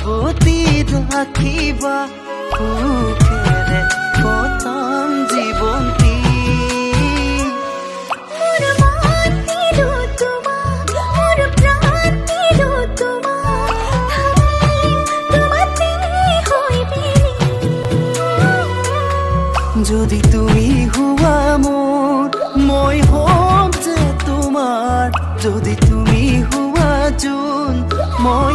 সাৱতি ৰাখিবা সুখেৰে কটাম জীৱন্তী যদি তুমি হোৱা মোৰ মই হ'ম যে তোমাৰ যদি তুমি হোৱা জোন মই